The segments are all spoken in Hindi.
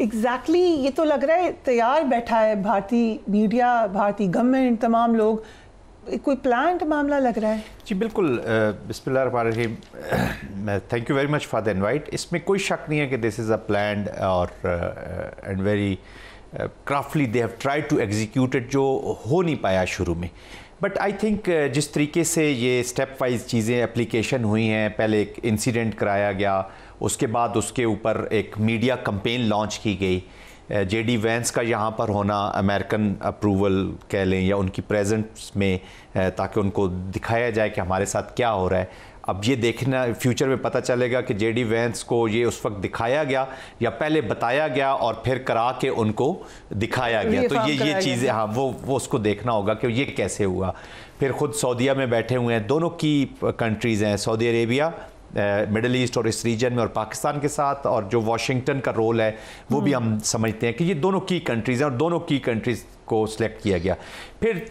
एग्जैक्टली ये तो लग रहा है तैयार बैठा है भारतीय मीडिया, भारतीय गवर्नमेंट, तमाम लोग, कोई प्लान्ड मामला लग रहा है। जी बिल्कुल, बिस्मिल्लाहिर्रहमानिर्रहीम, thank you very much for the invite. इसमें कोई शक नहीं है कि दिस इज़ अ प्लान्ड और and very craftly they have tried to execute it, जो हो नहीं पाया शुरू में। बट आई थिंक जिस तरीके से ये स्टेप वाइज चीज़ें एप्लीकेशन हुई हैं, पहले एक इंसिडेंट कराया गया, उसके बाद उसके ऊपर एक मीडिया कैंपेन लॉन्च की गई, जेडी वैंस का यहाँ पर होना, अमेरिकन अप्रूवल कह लें या उनकी प्रेजेंस में, ताकि उनको दिखाया जाए कि हमारे साथ क्या हो रहा है। अब ये देखना फ्यूचर में पता चलेगा कि जेडी वैंस को ये उस वक्त दिखाया गया या पहले बताया गया और फिर करा के उनको दिखाया गया। तो ये चीज़ें, हाँ, वो उसको देखना होगा कि ये कैसे हुआ। फिर ख़ुद सऊदीया में बैठे हुए हैं, दोनों की कंट्रीज़ हैं, सऊदी अरेबिया मिडल ईस्ट और इस रीजन में, और पाकिस्तान के साथ, और जो वाशिंगटन का रोल है वो भी हम समझते हैं कि ये दोनों की कंट्रीज़ हैं और दोनों की कंट्रीज़ को सिलेक्ट किया गया। फिर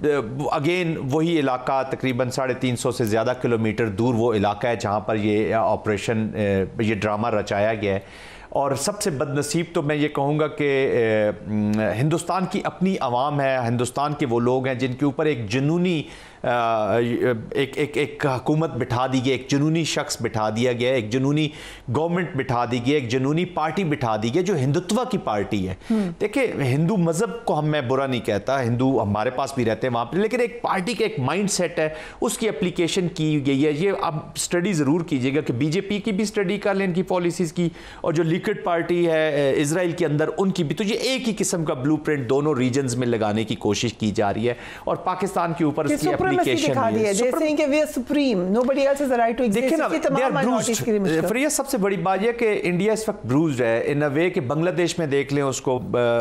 अगेन वही इलाका तकरीबन 350 से ज़्यादा किलोमीटर दूर वो इलाका है जहाँ पर ये ऑपरेशन, ये ड्रामा रचाया गया है। और सबसे बदनसीब तो मैं ये कहूँगा कि हिंदुस्तान की अपनी आवाम है, हिंदुस्तान के वो लोग हैं जिनके ऊपर एक जुनूनी एक हुकूमत बिठा दी गई, एक जुनूनी शख्स बिठा दिया गया, एक जुनूनी गवर्नमेंट बिठा दी गई, एक जुनूनी पार्टी बिठा दी गई जो हिंदुत्व की पार्टी है। देखिए, हिंदू मज़हब को मैं बुरा नहीं कहता, हिंदू हमारे पास भी रहते हैं वहाँ पर, लेकिन एक पार्टी का एक माइंड सेट है, उसकी एप्लीकेशन की गई है। ये आप स्टडी ज़रूर कीजिएगा कि बीजेपी की भी स्टडी कर लें इनकी पॉलिसीज़ की, और जो लिक्विड पार्टी है इजराइल के अंदर उनकी भी। तो ये एक ही किस्म का ब्लूप्रिंट दोनों रीजन्स में लगाने की कोशिश की जा रही है, और पाकिस्तान के ऊपर इसकी एप्लीकेशन है। सबसे बड़ी बात यह कि इंडिया इस वक्त ब्रूज्ड है इन अ वे कि बांग्लादेश में देख लें उसको,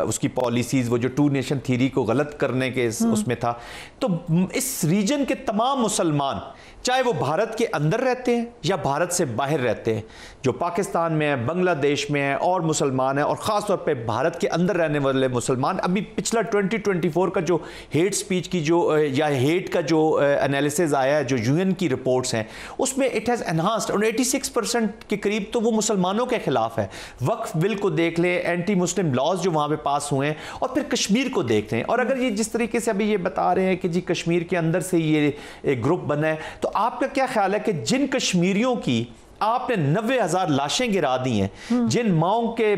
उसकी पॉलिसीज, वो जो टू नेशन थ्योरी को गलत करने के उसमें था। तो इस रीजन के तमाम मुसलमान, चाहे वो भारत के अंदर रहते हैं या भारत से बाहर रहते हैं, जो पाकिस्तान में है, बांग्लादेश में है और मुसलमान है, और ख़ास तौर पे भारत के अंदर रहने वाले मुसलमान, अभी पिछला 2024 का जो हेट स्पीच की जो या हेट का जो एनालिसिस आया है, जो यूएन की रिपोर्ट्स हैं, उसमें इट हैज़ एनहांस्ड, और 86% के करीब तो वो मुसलमानों के खिलाफ है। वक्फ बिल को देख लें, एंटी मुस्लिम लॉज जो वहाँ पे पास हुए हैं, और फिर कश्मीर को देख लें। और अगर ये जिस तरीके से अभी ये बता रहे हैं कि जी कश्मीर के अंदर से ये एक ग्रुप बना है, तो आपका क्या ख्याल है कि जिन कश्मीरियों की आपने 90,000 लाशें गिरा दी हैं, जिन माओं के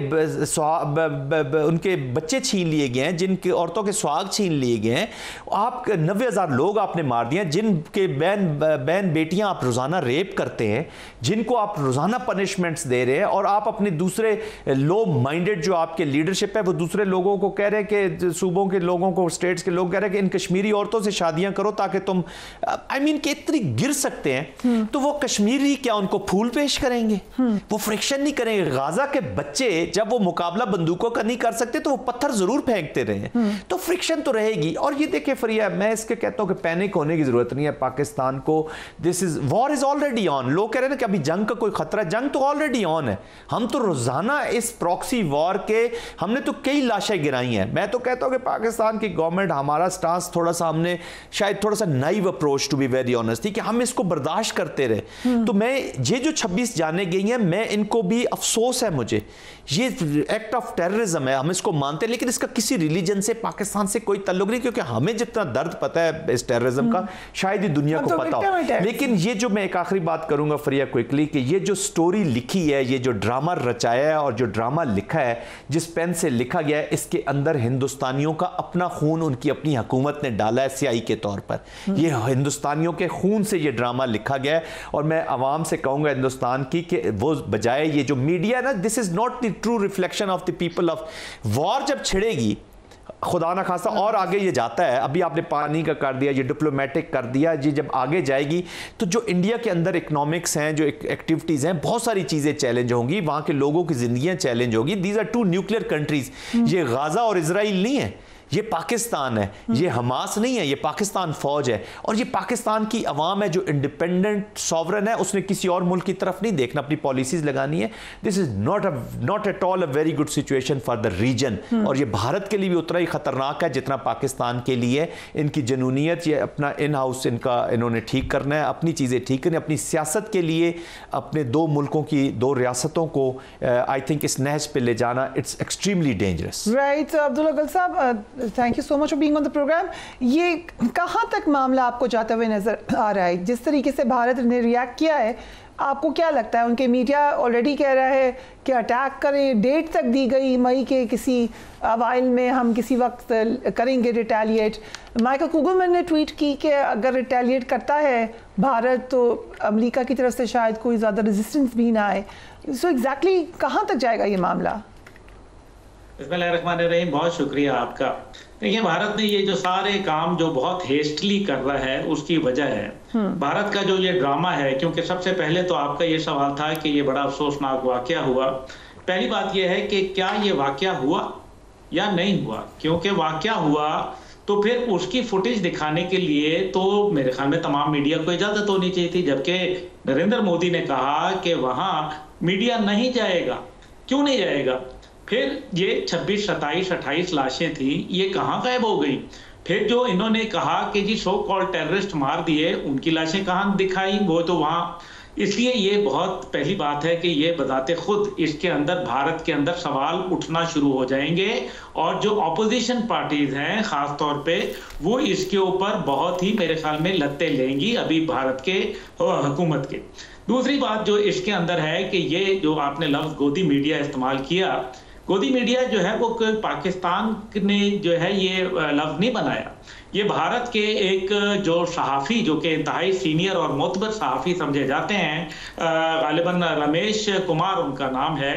उनके बच्चे छीन लिए गए हैं, जिनके औरतों के सुहाग छीन लिए गए हैं, आप 90,000 लोग आपने मार दिए हैं, जिनके बहन बेटियां आप रोज़ाना रेप करते हैं, जिनको आप रोज़ाना पनिशमेंट्स दे रहे हैं, और आप अपने दूसरे लो माइंडेड जो आपके लीडरशिप है वो दूसरे लोगों को कह रहे हैं कि सूबों के लोगों को, स्टेट्स के लोग कह रहे हैं कि इन कश्मीरी औरतों से शादियां करो ताकि तुम कि इतनी गिर सकते हैं। तो वो कश्मीरी क्या उनको फूल पेश करेंगे? वो फ्रिक्शन नहीं करेंगे। गाजा के बच्चे जब वो मुकाबला बंदूकों का नहीं कर सकते तो वो पत्थर जरूर फेंकते रहे, तो फ्रिक्शन तो रहेगी। और ये देखिए फरिया, मैं इसके कहता हूं कि पैनिक होने की जरूरत नहीं है पाकिस्तान को। This is war is already on. लोग कह रहे हैं ना कि अभी जंग का कोई खतरा, जंग तो ऑलरेडी ऑन है। हम तो रोजाना इस प्रॉक्सी वॉर के हमने तो कई लाशें गिराई हैं। मैं तो कहता हूं कि पाकिस्तान की गवर्नमेंट, हमारा स्टांस थोड़ा सा, हमने शायद थोड़ा सा naive approach to be very honest थी कि हम इसको बर्दाश्त करते रहे। तो मैं ये जो 26 जाने गई हैं, मैं इनको भी अफसोस है मुझे, ये एक्ट ऑफ टेररिज्म है, हम इसको मानते हैं, लेकिन इसका किसी रिलीजन से, पाकिस्तान से कोई ताल्लुक नहीं, क्योंकि हमें जितना दर्द पता है इस टेररिज्म का शायद ही दुनिया को पता हो। लेकिन ये जो मैं एक आखिरी बात करूंगा फरिया क्विकली, कि ये जो स्टोरी लिखी है, ये जो ड्रामा रचाया है और जो ड्रामा लिखा है, जिस पेन से लिखा गया है, इसके अंदर हिंदुस्तानियों का अपना खून उनकी अपनी हुकूमत ने डाला है स्याही के तौर पर। ये हिंदुस्तानियों के खून से ये ड्रामा लिखा गया है। और मैं आवाम से कहूंगा हिंदुस्तान की कि वो बजाय ये जो मीडिया ना, this is not the true reflection of the people of war. जब छिड़ेगी खुदा ना खासा और आगे ये जाता है, अभी आपने पानी का कर दिया, ये डिप्लोमेटिक कर दिया, ये जब आगे जाएगी तो जो इंडिया के अंदर इकोनॉमिक्स हैं, जो एक्टिविटीज़ हैं, बहुत सारी चीज़ें चैलेंज होंगी, वहाँ के लोगों की ज़िंदगियाँ चैलेंज होगी। These are two nuclear countries. ये गाजा और इजराइल नहीं है, ये पाकिस्तान है, ये हमास नहीं है, ये पाकिस्तान फौज है और ये पाकिस्तान की अवाम है जो इंडिपेंडेंट सॉवरन है, उसने किसी और मुल्क की तरफ नहीं देखना, अपनी पॉलिसीज लगानी है। This is not at all a very good situation for the region और ये भारत के लिए भी उतना ही खतरनाक है जितना पाकिस्तान के लिए। इनकी जनूनियत, ये अपना इन हाउस इन्होंने ठीक करना है, अपनी चीज़ें ठीक करनी, अपनी सियासत के लिए अपने दो मुल्कों की, दो रियासतों को आई थिंक इस नहज पे ले जाना, it's extremely dangerous. Right Abdul अगल साहब, thank you so much for being on the programme. ये कहाँ तक मामला आपको जाते हुए नजर आ रहा है? जिस तरीके से भारत ने रिएक्ट किया है, आपको क्या लगता है? उनके मीडिया ऑलरेडी कह रहा है कि अटैक करें, डेट तक दी गई मई के किसी अवाइल में हम किसी वक्त करेंगे रिटेलिएट। माइकल कुगलमैन ने ट्वीट की कि अगर रिटेलिएट करता है भारत तो अमेरिका की तरफ से शायद कोई ज़्यादा रेजिस्टेंस भी ना आए। सो एग्जैक्टली कहाँ तक जाएगा ये मामला? बिस्मिल्लाहिर्रहमानिर्रहीम, बहुत शुक्रिया आपका। देखिए, भारत ने ये जो सारे काम जो बहुत हेस्टली कर रहा है उसकी वजह है भारत का जो ये ड्रामा है। क्योंकि सबसे पहले तो आपका ये सवाल था कि ये बड़ा अफसोसनाक वाकया हुआ। पहली बात ये है कि क्या ये वाकया हुआ या नहीं हुआ, क्योंकि वाकया हुआ तो फिर उसकी फुटेज दिखाने के लिए तो मेरे ख्याल में तमाम मीडिया को इजाजत होनी चाहिए थी, जबकि नरेंद्र मोदी ने कहा कि वहां मीडिया नहीं जाएगा। क्यों नहीं जाएगा? फिर ये 26, 27, 28 लाशें थी, ये कहाँ गायब हो गई? फिर जो इन्होंने कहा कि जी सो कॉल्ड टेररिस्ट मार दिए, उनकी लाशें कहाँ दिखाई? वो तो वहाँ। इसलिए ये बहुत पहली बात है कि ये बताते खुद इसके अंदर, भारत के अंदर सवाल उठना शुरू हो जाएंगे और जो ऑपोजिशन पार्टीज हैं खास तौर पे वो इसके ऊपर बहुत ही मेरे ख्याल में लत्ते लेंगी अभी भारत के हुकूमत के। दूसरी बात जो इसके अंदर है कि ये जो आपने लफ्ज गोदी मीडिया इस्तेमाल किया, गोदी मीडिया जो है वो पाकिस्तान ने जो है ये लफ्ज नहीं बनाया, ये भारत के एक जो सहाफ़ी जो कि इंतहाई सीनियर और मोतबर सहाफ़ी समझे जाते हैं, गालिबन रमेश कुमार उनका नाम है,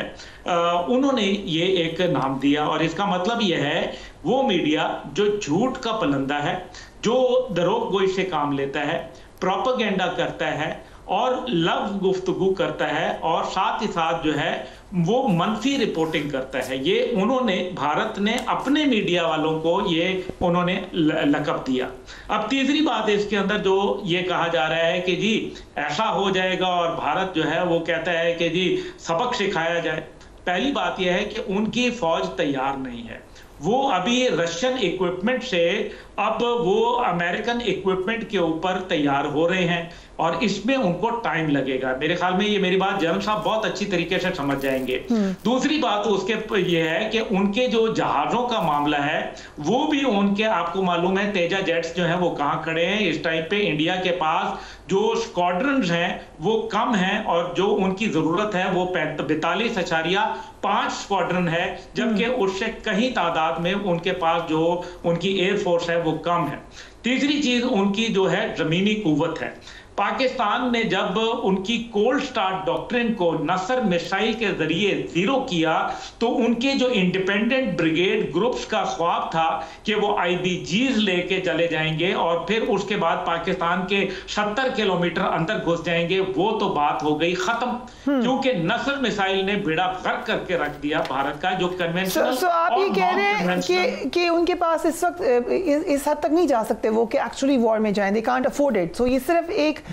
उन्होंने ये एक नाम दिया। और इसका मतलब ये है वो मीडिया जो झूठ का पलंदा है, जो दरोग गोई से काम लेता है, प्रोपेगेंडा करता है और लफ्ज गुफ्तगू करता है और साथ ही साथ जो है वो मनफी रिपोर्टिंग करता है। ये उन्होंने, भारत ने अपने मीडिया वालों को ये उन्होंने लक़ब दिया। अब तीसरी बात इसके अंदर जो ये कहा जा रहा है कि जी ऐसा हो जाएगा और भारत जो है वो कहता है कि जी सबक सिखाया जाए। पहली बात यह है कि उनकी फौज तैयार नहीं है, वो अभी रशियन इक्विपमेंट से अब वो अमेरिकन इक्विपमेंट के ऊपर तैयार हो रहे हैं और इसमें उनको टाइम लगेगा। मेरे ख्याल में ये मेरी बात जनरल साहब बहुत अच्छी तरीके से समझ जाएंगे। दूसरी बात उसके ये है कि उनके जो जहाजों का मामला है वो भी उनके, आपको मालूम है तेजा जेट्स जो है वो कहाँ खड़े हैं इस टाइम पे? इंडिया के पास जो स्क्वाड्रन्स हैं वो कम हैं और जो उनकी जरूरत है वो 42.5 स्क्वाड्रन है, जबकि उससे कहीं तादाद में उनके पास जो उनकी एयरफोर्स है वो कम है। तीसरी चीज उनकी जो है जमीनी कुव्वत है। पाकिस्तान ने जब उनकी कोल्ड स्टार्ट डॉक्ट्रिन को नसर मिसाइल के जरिए जीरो किया तो उनके जो इंडिपेंडेंट ब्रिगेड ग्रुप्स का ख्वाब था कि वो IBGs लेके चले जाएंगे और फिर उसके बाद पाकिस्तान के 70 किलोमीटर अंदर घुस जाएंगे, वो तो बात हो गई खत्म, क्योंकि नसर मिसाइल ने बेड़ा गर्क करके रख दिया भारत का जो कन्वेंशनल। आप ये कह रहे हैं कि उनके पास इस वक्त इस हद तक नहीं जा सकते वो कि एक्चुअली वॉर में जाएं, दे कांट अफोर्ड इट। सो ये सिर्फ एक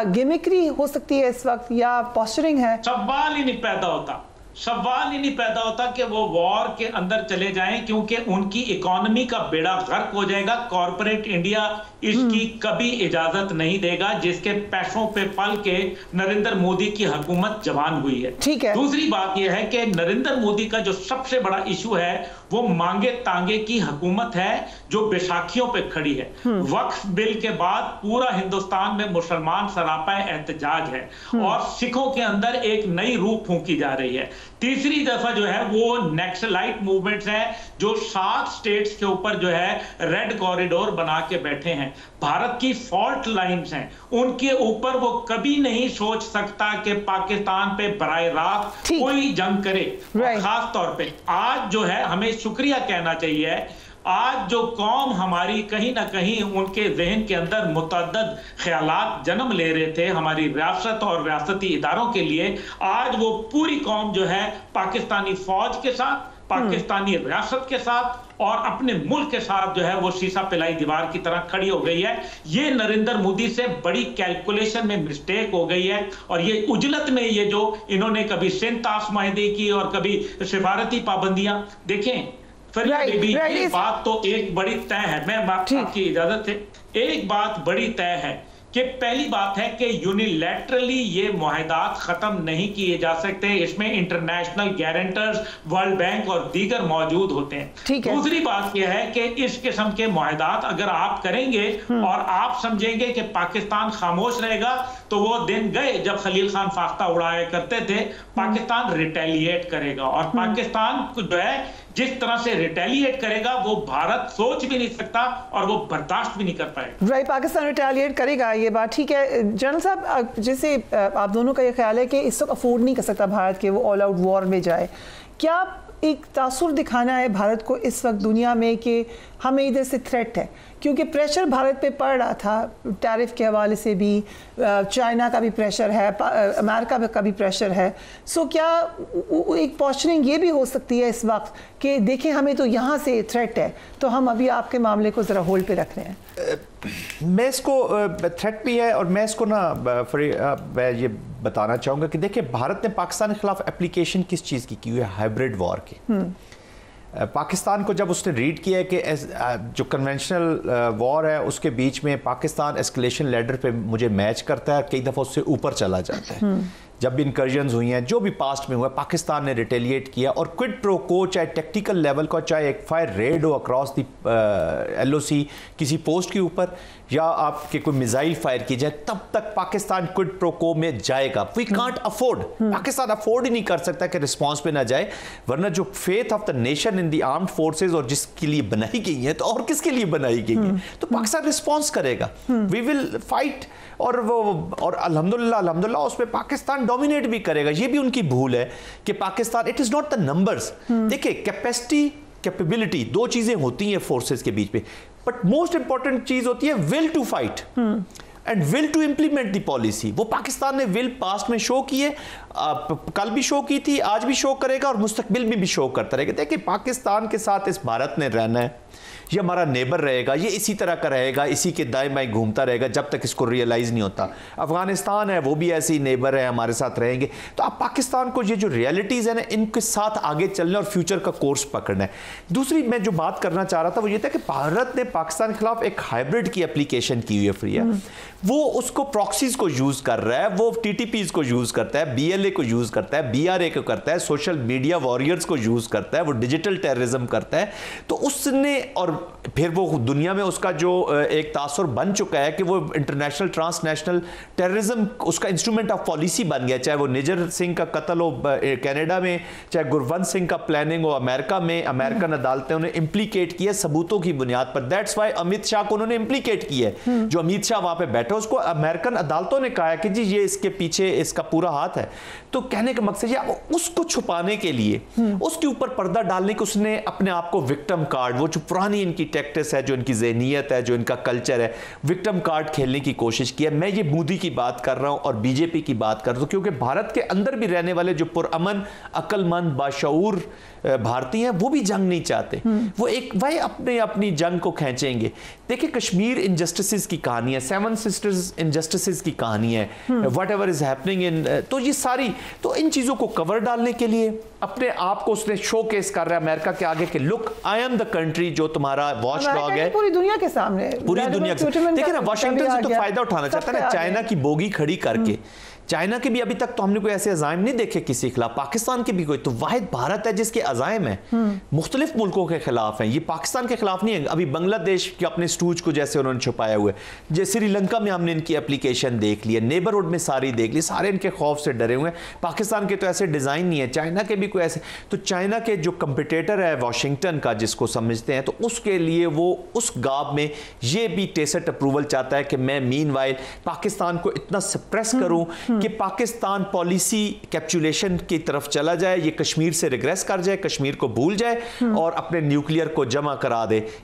गिमिक्री हो सकती है इस वक्त या पोस्चरिंग है? सवाल ही नहीं पैदा होता, सवाल ही नहीं पैदा होता कि वो वॉर के अंदर चले जाएं, क्योंकि उनकी इकोनॉमी का बेड़ा गर्क हो जाएगा। कॉर्पोरेट इंडिया इसकी कभी इजाजत नहीं देगा, जिसके पैसों पे पल के नरेंद्र मोदी की हुकूमत जवान हुई है। ठीक है। दूसरी बात यह है कि नरेंद्र मोदी का जो सबसे बड़ा इशू है वो मांगे तांगे की हुकूमत है जो बैसाखियों पे खड़ी है। वक्फ बिल के बाद पूरा हिंदुस्तान में मुसलमान सरापा एहतजाज है और सिखों के अंदर एक नई रूह फूंकी जा रही है। तीसरी दफा जो है वो नक्सलाइट मूवमेंट्स है जो 7 स्टेट्स के ऊपर जो है रेड कॉरिडोर बना के बैठे हैं। भारत की फॉल्ट लाइंस हैं, उनके ऊपर वो कभी नहीं सोच सकता कि पाकिस्तान पे बराह रास्त कोई जंग करे। खास तौर पे आज जो है हमें शुक्रिया कहना चाहिए, आज जो कौम हमारी कहीं ना कहीं उनके जहन के अंदर मुतअद्दद ख्यालात जन्म ले रहे थे हमारी रियासत और रियासती इदारों के लिए, आज वो पूरी कौम जो है पाकिस्तानी फौज के साथ, पाकिस्तानी रियासत के साथ और अपने मुल्क के साथ जो है वो शीशा पिलाई दीवार की तरह खड़ी हो गई है। ये नरेंद्र मोदी से बड़ी कैलकुलेशन में मिस्टेक हो गई है और ये उजलत में ये जो इन्होंने कभी सिंध माहदे की और कभी सिफारती पाबंदियां देखें। फिर ये बात तो एक बड़ी तय है, मैं आपकी इजाजत से एक बात बड़ी तय है कि पहली बात है कि यूनिलैटरली ये मुआहदात खत्म नहीं किए जा सकते, इसमें इंटरनेशनल गारंटर्स, वर्ल्ड बैंक और दीगर मौजूद होते हैं। दूसरी बात यह है कि इस किस्म के मुआहदात अगर आप करेंगे और आप समझेंगे कि पाकिस्तान खामोश रहेगा, तो वो दिन गए जब खलील खान फाख्ता उड़ाया करते थे। पाकिस्तान रिटेलिएट करेगा और पाकिस्तान जो है जिस तरह से रिटेलिएट करेगा वो भारत सोच भी नहीं सकता और वो बर्दाश्त भी नहीं कर पाएगा। राइट, पाकिस्तान रिटेलिएट करेगा, ये बात ठीक है। जनरल साहब, जैसे आप दोनों का ये ख्याल है कि इस वक्त अफोर्ड नहीं कर सकता भारत के वो ऑल आउट वॉर में जाए, क्या एक तासुर दिखाना है भारत को इस वक्त दुनिया में कि हमें इधर से थ्रेट है? क्योंकि प्रेशर भारत पे पड़ रहा था टैरिफ के हवाले से भी, चाइना का भी प्रेशर है, अमेरिका का भी प्रेशर है। सो क्या एक पोस्चरिंग ये भी हो सकती है इस वक्त कि देखें हमें तो यहाँ से थ्रेट है, तो हम अभी आपके मामले को ज़रा होल्ड पे रख रहे हैं? मैं इसको थ्रेट भी है और मैं इसको मैं ये बताना चाहूँगा कि देखिए भारत ने पाकिस्तान के खिलाफ एप्लीकेशन किस चीज़ की हुई है? हाइब्रिड वॉर की। पाकिस्तान को जब उसने रीड किया है कि जो कन्वेंशनल वॉर है उसके बीच में पाकिस्तान एस्केलेशन लैडर पे मुझे मैच करता है, कई दफ़ा उससे ऊपर चला जाता है। जब भी इंकर्जन्स हुई हैं, जो भी पास्ट में हुआ, पाकिस्तान ने रिटेलिएट किया और क्विड प्रो को, चाहे टेक्टिकल लेवल का, चाहे एक फायर रेड हो अक्रॉस दी LOC किसी पोस्ट के ऊपर या आपके कोई मिसाइल फायर की जाए, तब तक पाकिस्तान क्विड प्रो को में जाएगा। We can't afford, Pakistan afford ही नहीं कर सकता कि रिस्पॉन्स पे ना जाए, वरना जो faith of the nation in the armed forces और जिसके लिए बनाई गई है, तो और किसके लिए बनाई गई है, तो पाकिस्तान रिस्पॉन्स करेगा। वी विल फाइट और अल्हम्दुलिल्लाह उसमें पाकिस्तान डोमिनेट भी करेगा। ये भी उनकी भूल है कि Pakistan, it is not the numbers. देखिए कैपेसिटी, कैपेबिलिटी, दो चीजें होती हैं फोर्सेस के बीच में, बट मोस्ट इंपॉर्टेंट चीज होती है will to fight and will to implement the policy. वो पाकिस्तान ने विल पास्ट में शो की है, कल भी शो की थी, आज भी शो करेगा और मुस्तकबिल में भी शो करता रहेगा। देखिए पाकिस्तान के साथ इस भारत ने रहना है, ये हमारा नेबर रहेगा, ये इसी तरह का रहेगा, इसी के दाएं बाएं घूमता रहेगा जब तक इसको रियलाइज नहीं होता। अफगानिस्तान है, वो भी ऐसे ही नेबर है, हमारे साथ रहेंगे। तो आप पाकिस्तान को ये जो रियलिटीज़ है ना, इनके साथ आगे चलना और फ्यूचर का कोर्स पकड़ना है। दूसरी मैं जो बात करना चाह रहा था वो ये था कि भारत ने पाकिस्तान के खिलाफ एक हाइब्रिड की एप्लीकेशन की हुई है फ्रिया। वो उसको प्रॉक्सीज को यूज कर रहा है, वो TTPs को यूज करता है, BLA को यूज करता है, BRA को करता है, सोशल मीडिया वॉरियर्स को यूज करता है, वो डिजिटल टेररिज्म करता है। तो उसने, और फिर वो दुनिया में उसका जो एक तासुर बन चुका है कि वो इंटरनेशनल ट्रांसनेशनल टेररिज्म उसका इंस्ट्रूमेंट ऑफ पॉलिसी बन गया। चाहे वो निजर सिंह का कत्ल हो कनाडा में, चाहे गुरवंत सिंह का प्लानिंग हो अमेरिका में, अमेरिकन अदालतें उन्हें इम्प्लीकेट किया सबूतों की बुनियाद पर। दैट्स वाई अमित शाह को उन्होंने इम्प्लीकेट किया है। जो अमित शाह वहां पे बैठे उसको अमेरिकन अदालतों ने कहा कि जी ये इसके पीछे इसका पूरा हाथ है। तो कहने का मकसद ये, उसको छुपाने के लिए, उसके ऊपर पर्दा डालने के, उसने अपने आप को विक्टिम कार्ड, वो जो पुरानी इनकी टैक्टिस है, जो इनकी ज़हनियत है, जो इनका कल्चर है, विक्टिम कार्ड खेलने की कोशिश की है। मैं ये मोदी की बात कर रहा हूं और बीजेपी की बात कर रहा हूं, क्योंकि भारत के अंदर भी रहने वाले जो पुरअमन, अक्लमंद, बाशऊर भारतीय हैं, वो भी जंग नहीं चाहते। वो एक वही अपनी जंग को खींचेंगे। देखिए कश्मीर इनजस्टिस की कहानी है, 7 सिस्टर्स इनजस्टिस की कहानी है, what ever is happening in, तो ये सारी, तो इन चीजों को कवर डालने के लिए अपने आप को उसने शोकेस कर रहा है अमेरिका के आगे कि look I am the country जो तुम्हारा वॉच डॉग है पूरी दुनिया के सामने, पूरी दुनिया के। देखिए ना वाशिंगटन से तो फायदा उठाना चाहता है ना, चाइना की बोगी खड़ी करके। चाइना के भी अभी तक तो हमने कोई ऐसे अजाइम नहीं देखे किसी के खिलाफ, पाकिस्तान के भी कोई, तो वाहिद भारत है जिसके अजाइम है मुख्तलिफ मुल्कों के खिलाफ हैं, ये पाकिस्तान के खिलाफ नहीं है। अभी बांग्लादेश के अपने स्टूज को जैसे उन्होंने छुपाया हुआ है, जैसे श्रीलंका में हमने इनकी एप्लीकेशन देख ली है, नेबरहुड में सारी देख ली, सारे इनके खौफ से डरे हुए हैं। पाकिस्तान के तो ऐसे डिजाइन नहीं है, चाइना के भी कोई ऐसे, तो चाइना के जो कंपिटेटर है वाशिंगटन का जिसको समझते हैं, तो उसके लिए वो उस गाब में ये भी टेसिट अप्रूवल चाहता है कि मैं मीनवाइल पाकिस्तान को इतना सप्रेस करूं कि पाकिस्तान पॉलिसी कैप्चुलेशन की तरफ चला जाए, ये कश्मीर से रिग्रेस कर जाए, कश्मीर को भूल जाए और अपने न्यूक्लियर को जमा करा दे।